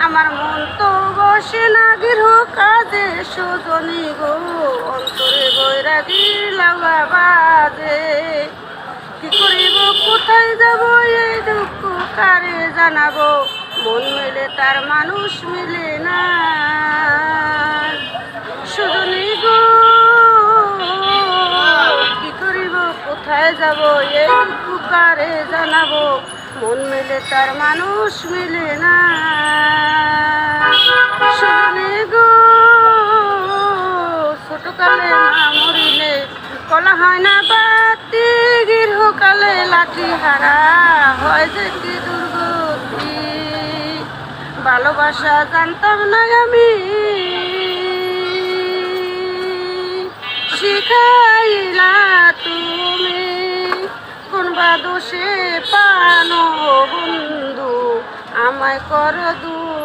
আমার মন তো বসে না গৃহ কাজে সুজনী গো, অন্তরে বৈরাগী লাগা বাজে। কি করিব কোথায় যাব এই দুঃখ কারে জানাবো, মন মেলে তার মানুষ মিলে না। সুজনী গো কি করিব কোথায় যাব এই দুঃখ কারে জানাবো, মন মেলে তার মানুষ মিলে না। সুজনী গো ছোটকালে মা মরিলে কলা হয় না বাতি, গৃহকালে লাঠি হারা হয় যে কি দুর্গতি। ভালোবাসা জানতাম না আমি, শিখাইলা তুমি। কোন বা দোষে পানো বন্ধু আমায় কর দূর।